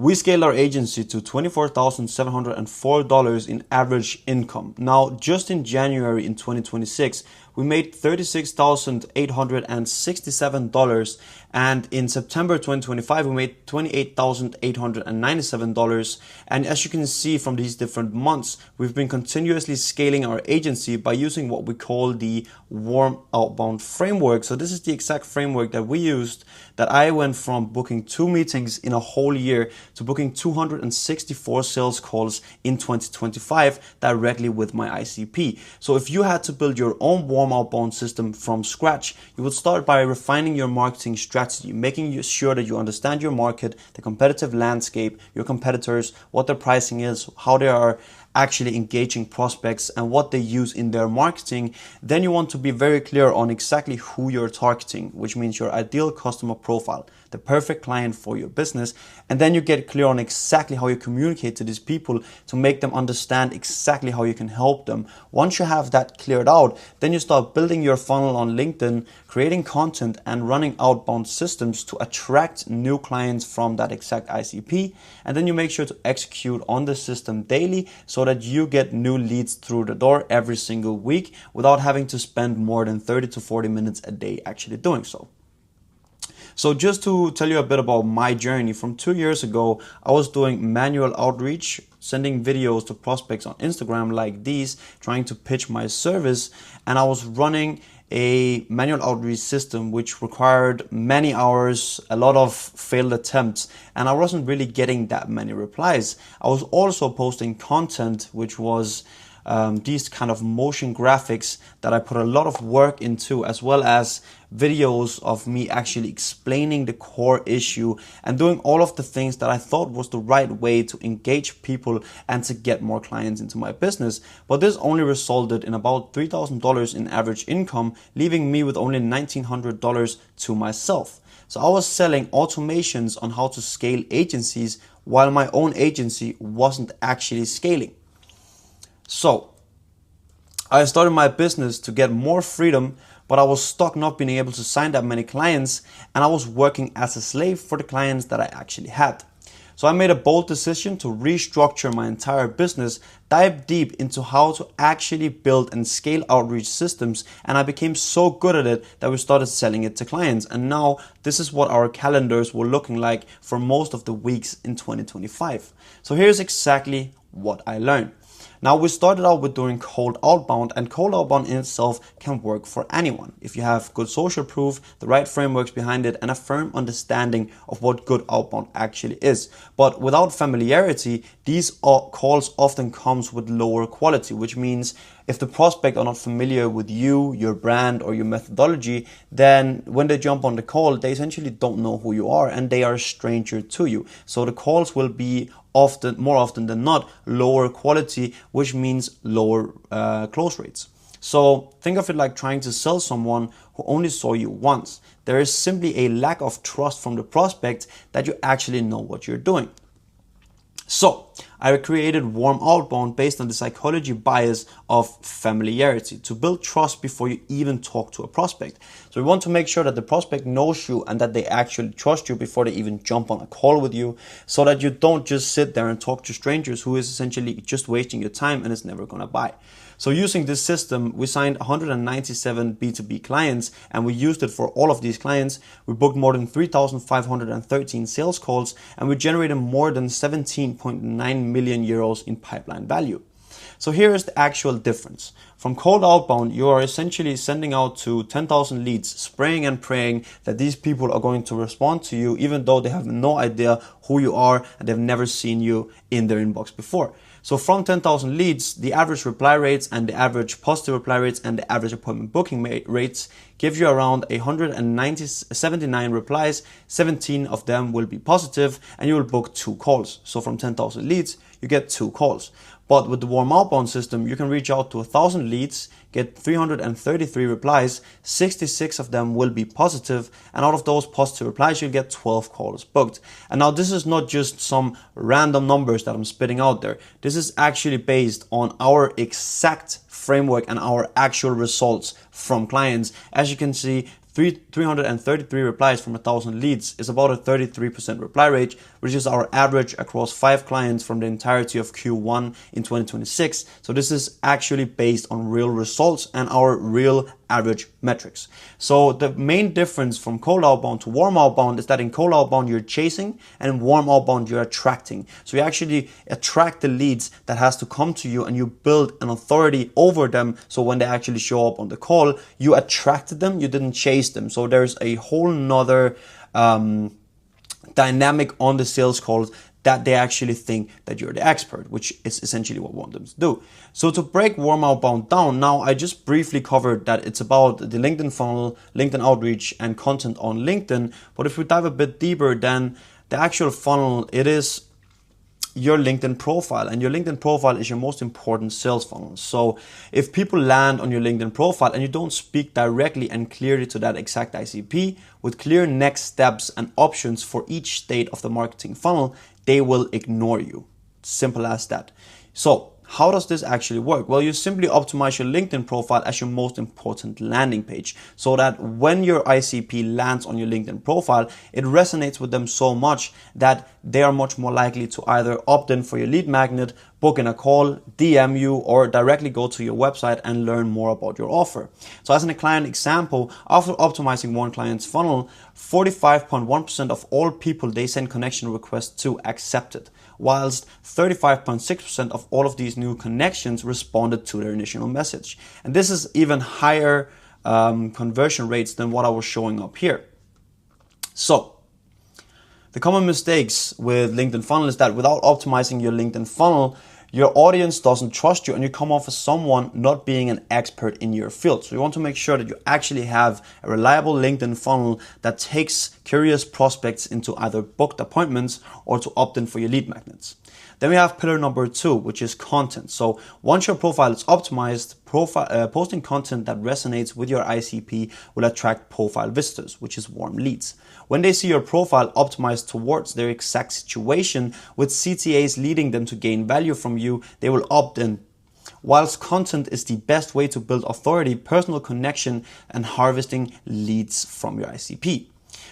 We scaled our agency to $24,704 in average income. Now, just in January in 2026, we made $36,867, and in September 2025 we made $28,897. And as you can see from these different months, we've been continuously scaling our agency by using what we call the warm outbound framework. So this is the exact framework that we used, that I went from booking 2 meetings in a whole year to booking 264 sales calls in 2025 directly with my ICP. So if you had to build your own warm outbound system from scratch, you would start by refining your marketing strategy, making sure that you understand your market, the competitive landscape, your competitors, what their pricing is, how they are actually engaging prospects, and what they use in their marketing. Then you want to be very clear on exactly who you're targeting, which means your ideal customer profile, the perfect client for your business. And then you get clear on exactly how you communicate to these people to make them understand exactly how you can help them. Once you have that cleared out, then you start building your funnel on LinkedIn, creating content and running outbound systems to attract new clients from that exact ICP. And then you make sure to execute on the system daily so that you get new leads through the door every single week without having to spend more than 30 to 40 minutes a day actually doing so. So just to tell you a bit about my journey, from 2 years ago, I was doing manual outreach, sending videos to prospects on Instagram like these, trying to pitch my service. And I was running a manual outreach system which required many hours, a lot of failed attempts, and I wasn't really getting that many replies. I was also posting content which was these kind of motion graphics that I put a lot of work into, as well as videos of me actually explaining the core issue and doing all of the things that I thought was the right way to engage people and to get more clients into my business. But this only resulted in about $3,000 in average income, leaving me with only $1,900 to myself. So I was selling automations on how to scale agencies while my own agency wasn't actually scaling. So I started my business to get more freedom, but I was stuck not being able to sign that many clients, and I was working as a slave for the clients that I actually had. So I made a bold decision to restructure my entire business, dive deep into how to actually build and scale outreach systems, and I became so good at it that we started selling it to clients. And now this is what our calendars were looking like for most of the weeks in 2025. So here's exactly what I learned. Now, we started out with doing cold outbound, and cold outbound in itself can work for anyone if you have good social proof, the right frameworks behind it, and a firm understanding of what good outbound actually is. But without familiarity, these calls often comes with lower quality, which means if the prospect are not familiar with you, your brand, or your methodology, then when they jump on the call, they essentially don't know who you are and they are a stranger to you. So the calls will be more often than not, lower quality, which means lower close rates. So think of it like trying to sell someone who only saw you once. There is simply a lack of trust from the prospect that you actually know what you're doing. So I created warm outbound based on the psychology bias of familiarity to build trust before you even talk to a prospect. So we want to make sure that the prospect knows you and that they actually trust you before they even jump on a call with you, so that you don't just sit there and talk to strangers who is essentially just wasting your time and is never going to buy. So using this system, we signed 197 B2B clients, and we used it for all of these clients. We booked more than 3,513 sales calls, and we generated more than 17.9 million euros in pipeline value. So here is the actual difference. From cold outbound, you are essentially sending out to 10,000 leads, spraying and praying that these people are going to respond to you, even though they have no idea who you are and they've never seen you in their inbox before. So from 10,000 leads, the average reply rates and the average positive reply rates and the average appointment booking rates give you around 179 replies. 17 of them will be positive, and you will book 2 calls. So from 10,000 leads, you get 2 calls. But with the warm outbound system, you can reach out to 1,000 leads, get 333 replies, 66 of them will be positive, and out of those positive replies, you'll get 12 calls booked. And now this is not just some random numbers that I'm spitting out there. This is actually based on our exact framework and our actual results from clients. As you can see, 333 replies from 1,000 leads is about a 33% reply rate, which is our average across 5 clients from the entirety of Q1 in 2026. So this is actually based on real results and our real average metrics. So the main difference from cold outbound to warm outbound is that in cold outbound you're chasing, and in warm outbound you're attracting. So you actually attract the leads that has to come to you, and you build an authority over them. So when they actually show up on the call, you attracted them, you didn't chase them. So there's a whole nother dynamic on the sales calls that they actually think that you're the expert, which is essentially what we want them to do. So to break warm outbound down, now I just briefly covered that it's about the LinkedIn funnel, LinkedIn outreach, and content on LinkedIn. But if we dive a bit deeper, then the actual funnel, it is your LinkedIn profile, and your LinkedIn profile is your most important sales funnel. So if people land on your LinkedIn profile and you don't speak directly and clearly to that exact ICP with clear next steps and options for each state of the marketing funnel, they will ignore you. Simple as that. So how does this actually work? Well, you simply optimize your LinkedIn profile as your most important landing page, so that when your ICP lands on your LinkedIn profile, it resonates with them so much that they are much more likely to either opt in for your lead magnet, book in a call, DM you, or directly go to your website and learn more about your offer. So as a client example, after optimizing one client's funnel, 45.1% of all people they send connection requests to accepted, whilst 35.6% of all of these new connections responded to their initial message. And this is even higher conversion rates than what I was showing up here. So the common mistakes with LinkedIn funnel is that without optimizing your LinkedIn funnel, your audience doesn't trust you, and you come off as someone not being an expert in your field. So you want to make sure that you actually have a reliable LinkedIn funnel that takes curious prospects into either booked appointments or to opt in for your lead magnets. Then we have pillar number 2, which is content. So once your profile is optimized, posting content that resonates with your ICP will attract profile visitors, which is warm leads. When they see your profile optimized towards their exact situation, with CTAs leading them to gain value from you, they will opt in. Whilst content is the best way to build authority, personal connection, and harvesting leads from your ICP.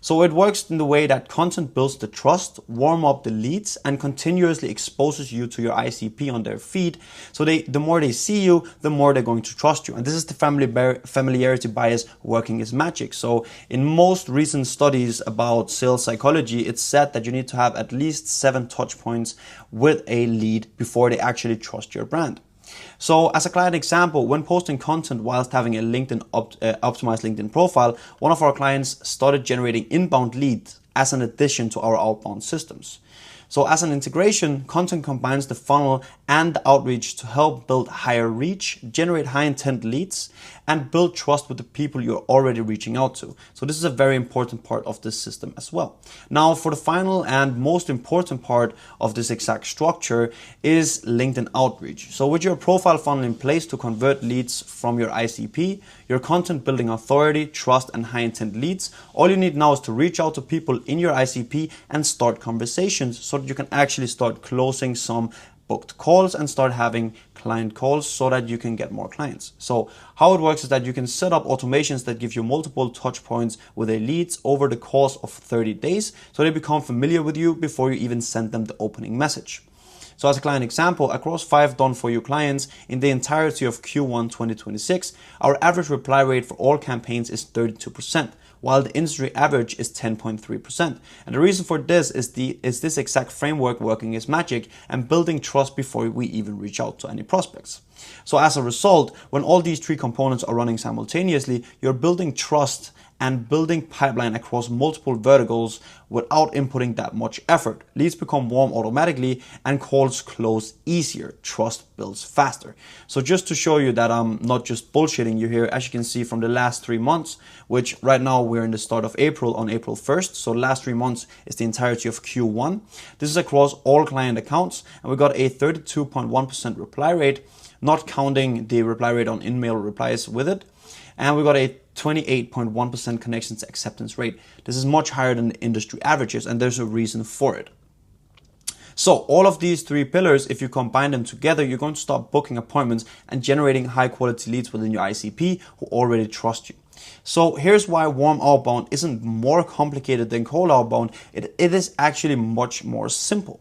So it works in the way that content builds the trust, warm up the leads, and continuously exposes you to your ICP on their feed. So the more they see you, the more they're going to trust you. And this is the familiarity bias working its magic. So in most recent studies about sales psychology, it's said that you need to have at least 7 touch points with a lead before they actually trust your brand. So as a client example, when posting content whilst having a optimized LinkedIn profile, one of our clients started generating inbound leads as an addition to our outbound systems. So as an integration, content combines the funnel and the outreach to help build higher reach, generate high intent leads, and build trust with the people you're already reaching out to. So this is a very important part of this system as well. Now for the final and most important part of this exact structure is LinkedIn outreach. So with your profile funnel in place to convert leads from your ICP, your content building authority, trust, and high intent leads, all you need now is to reach out to people in your ICP and start conversations so that you can actually start closing some booked calls and start having client calls so that you can get more clients. So how it works is that you can set up automations that give you multiple touch points with their leads over the course of 30 days so they become familiar with you before you even send them the opening message. So as a client example, across 5 done for you clients in the entirety of Q1 2026, our average reply rate for all campaigns is 32%. While the industry average is 10.3%. And the reason for this is this exact framework working its magic and building trust before we even reach out to any prospects. So as a result, when all these 3 components are running simultaneously, you're building trust and building pipeline across multiple verticals without inputting that much effort. Leads become warm automatically and calls close easier. Trust builds faster. So just to show you that I'm not just bullshitting you here, as you can see from the last 3 months, which right now we're in the start of April on April 1st. So the last 3 months is the entirety of Q1. This is across all client accounts, and we got a 32.1% reply rate, not counting the reply rate on in-mail replies with it. And we got a 28.1% connections acceptance rate. This is much higher than the industry averages, and there's a reason for it. So all of these 3 pillars, if you combine them together, you're going to start booking appointments and generating high quality leads within your ICP who already trust you. So here's why warm outbound isn't more complicated than cold outbound. It is actually much more simple.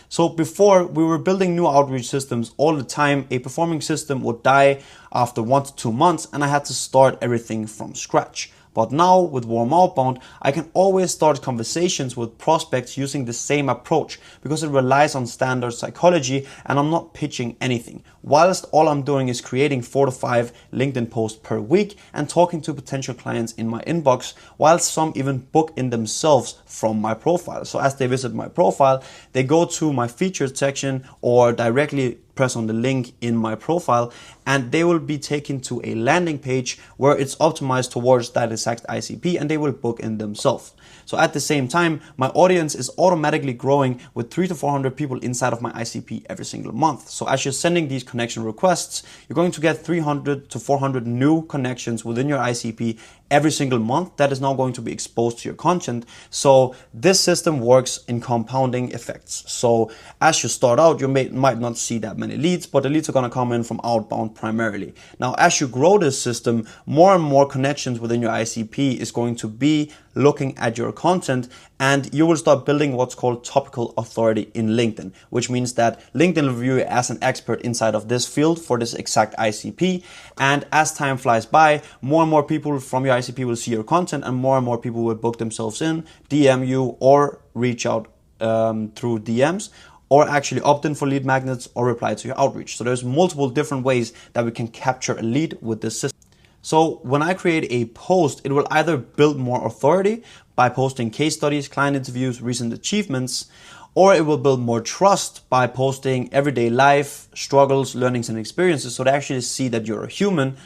So before, we were building new outreach systems all the time. A performing system would die after 1 to 2 months and I had to start everything from scratch. But now with warm outbound, I can always start conversations with prospects using the same approach because it relies on standard psychology and I'm not pitching anything. Whilst all I'm doing is creating 4 to 5 LinkedIn posts per week and talking to potential clients in my inbox, whilst some even book in themselves from my profile. So as they visit my profile, they go to my featured section or directly press on the link in my profile and they will be taken to a landing page where it's optimized towards that exact ICP and they will book in themselves. So at the same time, my audience is automatically growing with 300 to 400 people inside of my ICP every single month. So as you're sending these connection requests, you're going to get 300 to 400 new connections within your ICP every single month that is now going to be exposed to your content. So this system works in compounding effects. So as you start out, you might not see that many leads, but the leads are going to come in from outbound primarily. Now, as you grow this system, more and more connections within your ICP is going to be looking at your content, and you will start building what's called topical authority in LinkedIn, which means that LinkedIn will view you as an expert inside of this field for this exact ICP. And as time flies by, more and more people from your ICP will see your content and more people will book themselves in, DM you, or reach out through DMs, or actually opt in for lead magnets or reply to your outreach. So there's multiple different ways that we can capture a lead with this system. So when I create a post, it will either build more authority by posting case studies, client interviews, recent achievements, or it will build more trust by posting everyday life, struggles, learnings, and experiences so they actually see that you're a human.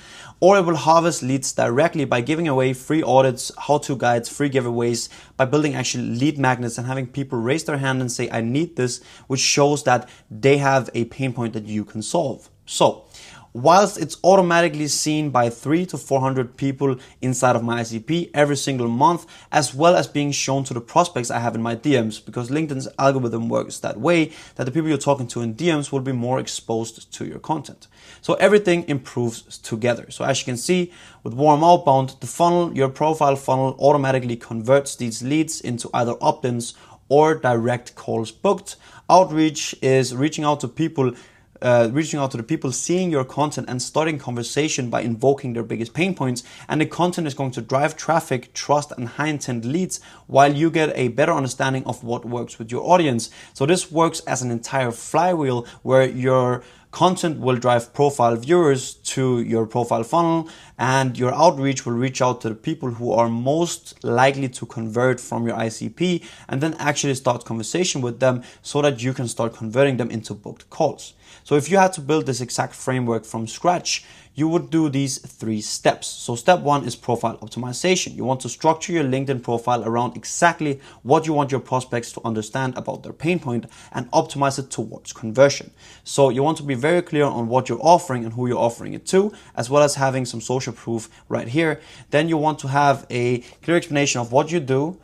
Or it will harvest leads directly by giving away free audits, how-to guides, free giveaways, by building actually lead magnets and having people raise their hand and say, I need this, which shows that they have a pain point that you can solve. So whilst it's automatically seen by 300 to 400 people inside of my ICP every single month, as well as being shown to the prospects I have in my DMs, because LinkedIn's algorithm works that way, that the people you're talking to in DMs will be more exposed to your content. So everything improves together. So as you can see, with warm outbound, the funnel, your profile funnel, automatically converts these leads into either opt-ins or direct calls booked. Outreach is reaching out to the people seeing your content and starting conversation by invoking their biggest pain points, and the content is going to drive traffic, trust, and high intent leads while you get a better understanding of what works with your audience. So this works as an entire flywheel where your content will drive profile viewers to your profile funnel, and your outreach will reach out to the people who are most likely to convert from your ICP and then actually start conversation with them so that you can start converting them into booked calls. So if you had to build this exact framework from scratch, you would do these 3 steps. So step 1 is profile optimization. You want to structure your LinkedIn profile around exactly what you want your prospects to understand about their pain point and optimize it towards conversion. So you want to be very clear on what you're offering and who you're offering it to, as well as having some social proof right here. Then you want to have a clear explanation of what you do,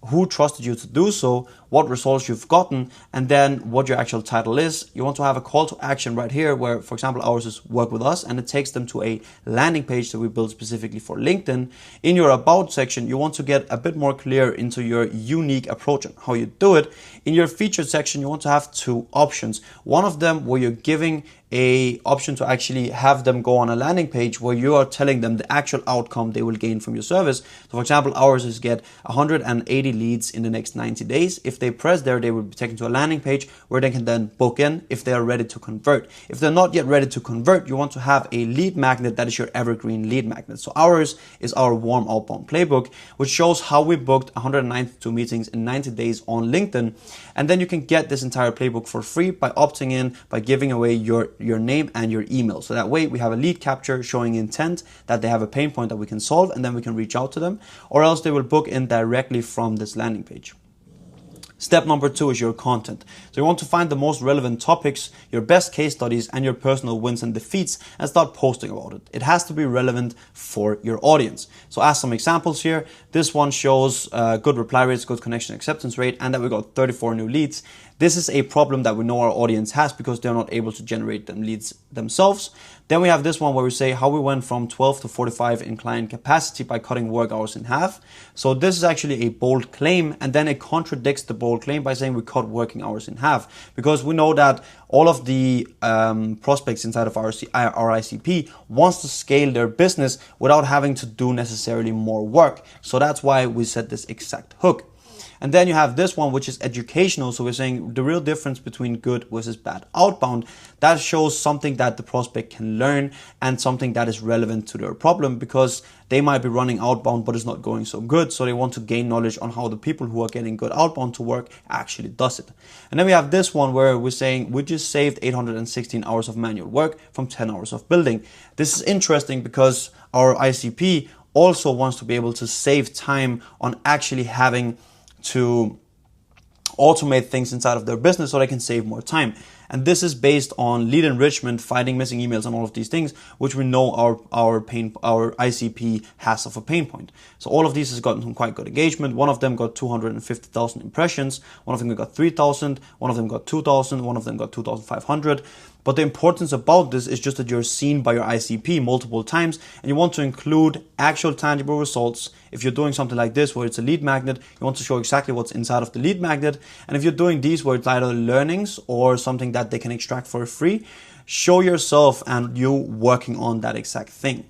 who trusted you to do so, what results you've gotten, and then what your actual title is. You want to have a call to action right here where, for example, ours is work with us, and it takes them to a landing page that we built specifically for LinkedIn. In your about section, you want to get a bit more clear into your unique approach and how you do it. In your featured section, you want to have 2 options. One of them where you're giving a option to actually have them go on a landing page where you are telling them the actual outcome they will gain from your service. So for example, ours is get 180 leads in the next 90 days. If they press there, they will be taken to a landing page where they can then book in if they are ready to convert. If they're not yet ready to convert, you want to have a lead magnet that is your evergreen lead magnet. So ours is our warm outbound playbook, which shows how we booked 192 meetings in 90 days on LinkedIn. And then you can get this entire playbook for free by opting in, by giving away your name and your email. So that way we have a lead capture showing intent that they have a pain point that we can solve, and then we can reach out to them, or else they will book in directly from this landing page. Step number 2 is your content. So you want to find the most relevant topics, your best case studies, and your personal wins and defeats, and start posting about it. It has to be relevant for your audience. So as some examples here, this one shows good reply rates, good connection acceptance rate, and that we got 34 new leads. This is a problem that we know our audience has because they're not able to generate them leads themselves. Then we have this one where we say how we went from 12 to 45 in client capacity by cutting work hours in half. So this is actually a bold claim, and then it contradicts the bold claim by saying we cut working hours in half, because we know that all of the prospects inside of our ICP wants to scale their business without having to do necessarily more work. So that's why we set this exact hook. And then you have this one, which is educational. So we're saying the real difference between good versus bad outbound. That shows something that the prospect can learn and something that is relevant to their problem, because they might be running outbound, but it's not going so good. So they want to gain knowledge on how the people who are getting good outbound to work actually does it. And then we have this one where we're saying we just saved 816 hours of manual work from 10 hours of building. This is interesting because our ICP also wants to be able to save time on actually having to automate things inside of their business so they can save more time. And this is based on lead enrichment, finding missing emails, and all of these things, which we know our ICP has of a pain point. So all of these has gotten some quite good engagement. One of them got 250,000 impressions. One of them got 3,000. One of them got 2,000. One of them got 2,500. But the importance about this is just that you're seen by your ICP multiple times, and you want to include actual tangible results. If you're doing something like this where it's a lead magnet, you want to show exactly what's inside of the lead magnet. And if you're doing these where it's either learnings or something that they can extract for free, show yourself and you working on that exact thing.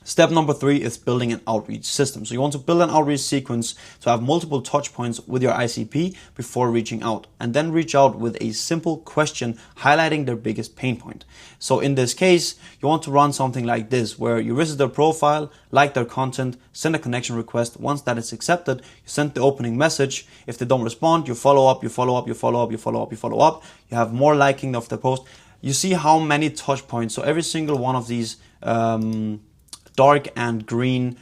Step number 3 is building an outreach system. So you want to build an outreach sequence to have multiple touch points with your ICP before reaching out, and then reach out with a simple question highlighting their biggest pain point. So in this case, you want to run something like this, where you visit their profile, like their content, send a connection request. Once that is accepted, you send the opening message. If they don't respond, you follow up, you follow up, you follow up, you follow up, you follow up. You have more liking of the post. You see how many touch points. So every single one of these dark and green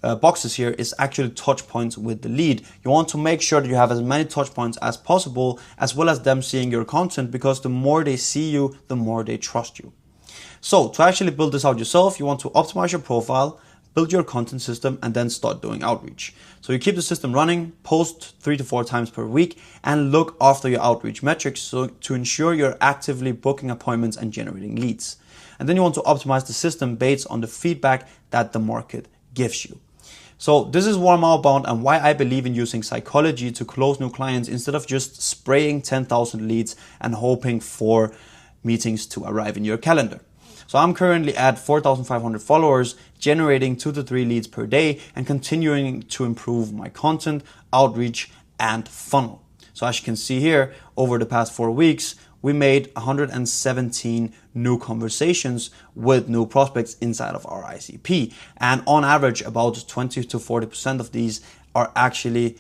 boxes here is actually touch points with the lead. You want to make sure that you have as many touch points as possible, as well as them seeing your content, because the more they see you, the more they trust you. So to actually build this out yourself, you want to optimize your profile, build your content system, and then start doing outreach. So you keep the system running, post 3 to 4 times per week, and look after your outreach metrics so to ensure you're actively booking appointments and generating leads. And then you want to optimize the system based on the feedback that the market gives you. So this is warm outbound and why I believe in using psychology to close new clients instead of just spraying 10,000 leads and hoping for meetings to arrive in your calendar. So I'm currently at 4,500 followers, generating 2 to 3 leads per day and continuing to improve my content, outreach, and funnel. So as you can see here, over the past 4 weeks, we made 117 new conversations with new prospects inside of our ICP. And on average, about 20 to 40% of these are actually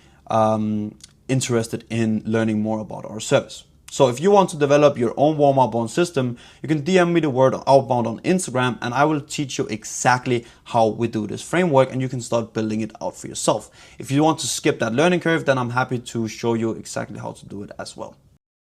interested in learning more about our service. So if you want to develop your own warm outbound system, you can DM me the word outbound on Instagram, and I will teach you exactly how we do this framework, and you can start building it out for yourself. If you want to skip that learning curve, then I'm happy to show you exactly how to do it as well.